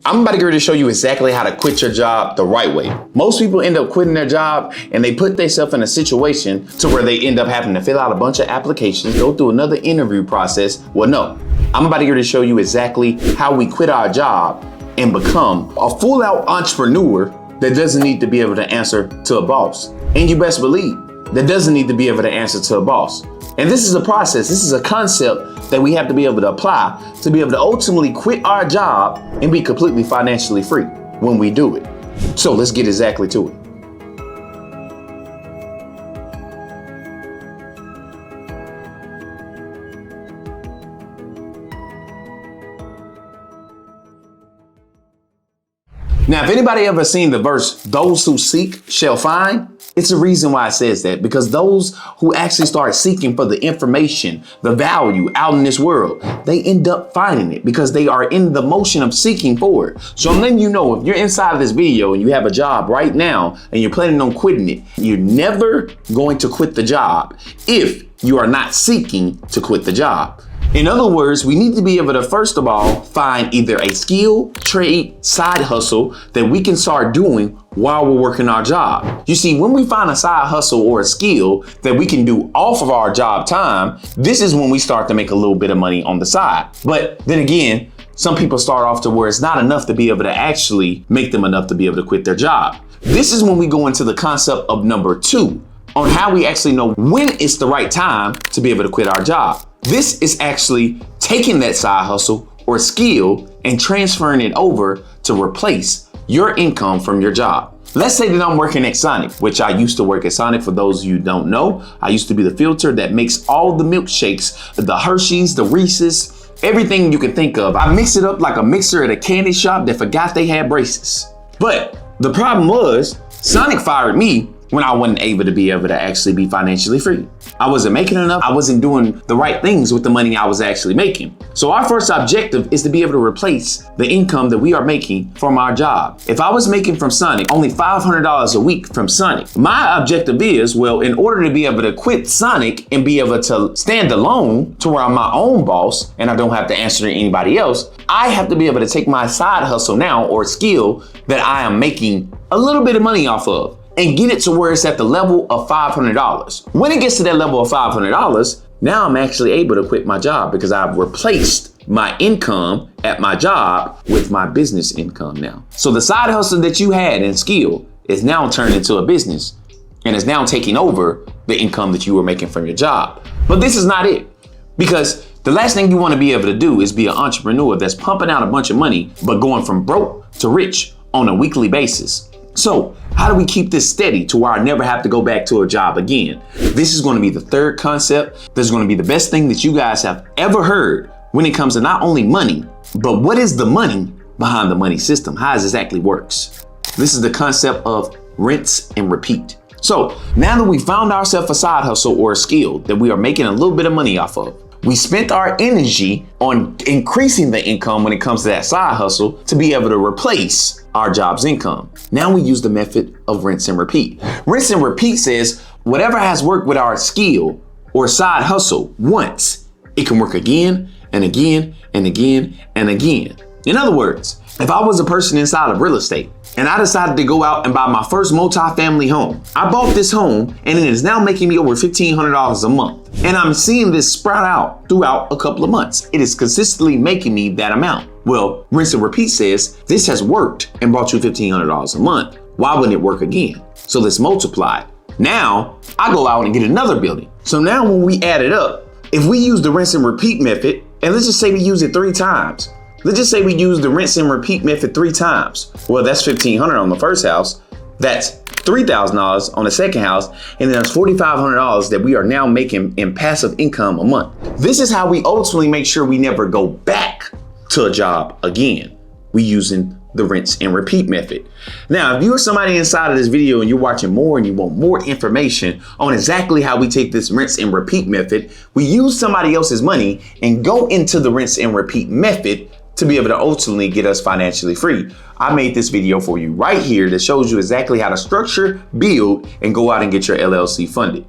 I'm about to get ready to show you exactly how to quit your job the right way. Most people end up quitting their job and they put themselves in a situation to where they end up having to fill out a bunch of applications, go through another interview process. Well, no, I'm about to get ready to show you exactly how we quit our job and become a full-out entrepreneur that doesn't need to be able to answer to a boss. And you best believe that doesn't need to be able to answer to a boss. And this is a process, this is a concept that we have to be able to apply to be able to ultimately quit our job and be completely financially free when we do it. So let's get exactly to it. Now, if anybody ever seen the verse, "Those who seek shall find," it's the reason why it says that, because those who actually start seeking for the information, the value out in this world, they end up finding it because they are in the motion of seeking for it. So I'm letting you know, if you're inside of this video and you have a job right now and you're planning on quitting it, you're never going to quit the job if you are not seeking to quit the job. In other words, we need to be able to, first of all, find either a skill, trade, side hustle that we can start doing while we're working our job. You see, when we find a side hustle or a skill that we can do off of our job time, this is when we start to make a little bit of money on the side. But then again, some people start off to where it's not enough to be able to actually make them enough to be able to quit their job. This is when we go into the concept of number 2 on how we actually know when it's the right time to be able to quit our job. This is actually taking that side hustle or skill and transferring it over to replace your income from your job. Let's say that I'm working at Sonic, which I used to work at Sonic. For those of you who don't know, I used to be the filter that makes all the milkshakes, the Hershey's, the Reese's, everything you can think of. I mix it up like a mixer at a candy shop that forgot they had braces. But the problem was Sonic fired me when I wasn't able to actually be financially free. I wasn't making enough. I wasn't doing the right things with the money I was actually making. So our first objective is to be able to replace the income that we are making from our job. If I was making from Sonic only $500 a week from Sonic, my objective is, well, in order to be able to quit Sonic and be able to stand alone to where I'm my own boss and I don't have to answer to anybody else, I have to be able to take my side hustle now or skill that I am making a little bit of money off of and get it to where it's at the level of $500. When it gets to that level of $500, now I'm actually able to quit my job because I've replaced my income at my job with my business income now. So the side hustle that you had in skill is now turned into a business and is now taking over the income that you were making from your job. But this is not it, because the last thing you want to be able to do is be an entrepreneur that's pumping out a bunch of money, but going from broke to rich on a weekly basis. So how do we keep this steady to where I never have to go back to a job again? This is going to be the third concept. This is going to be the best thing that you guys have ever heard when it comes to not only money, but what is the money behind the money system? How it exactly works. This is the concept of rinse and repeat. So now that we found ourselves a side hustle or a skill that we are making a little bit of money off of, we spent our energy on increasing the income when it comes to that side hustle to be able to replace our job's income. Now we use the method of rinse and repeat. Rinse and repeat says whatever has worked with our skill or side hustle once, it can work again and again and again and again. In other words, if I was a person inside of real estate and I decided to go out and buy my first multi-family home, I bought this home and it is now making me over $1,500 a month. And I'm seeing this sprout out throughout a couple of months. It is consistently making me that amount. Well, rinse and repeat says this has worked and brought you $1,500 a month. Why wouldn't it work again? So let's multiply. Now I go out and get another building. So now when we add it up, if we use the rinse and repeat method, and let's just say we use it 3 times. Let's just say we use the rinse and repeat method 3 times. Well, that's $1,500 on the first house. That's $3,000 on the second house. And then that's $4,500 that we are now making in passive income a month. This is how we ultimately make sure we never go back to a job again. We using the rinse and repeat method. Now, if you're somebody inside of this video and you're watching more and you want more information on exactly how we take this rinse and repeat method, we use somebody else's money and go into the rinse and repeat method to be able to ultimately get us financially free. I made this video for you right here that shows you exactly how to structure, build, and go out and get your LLC funded.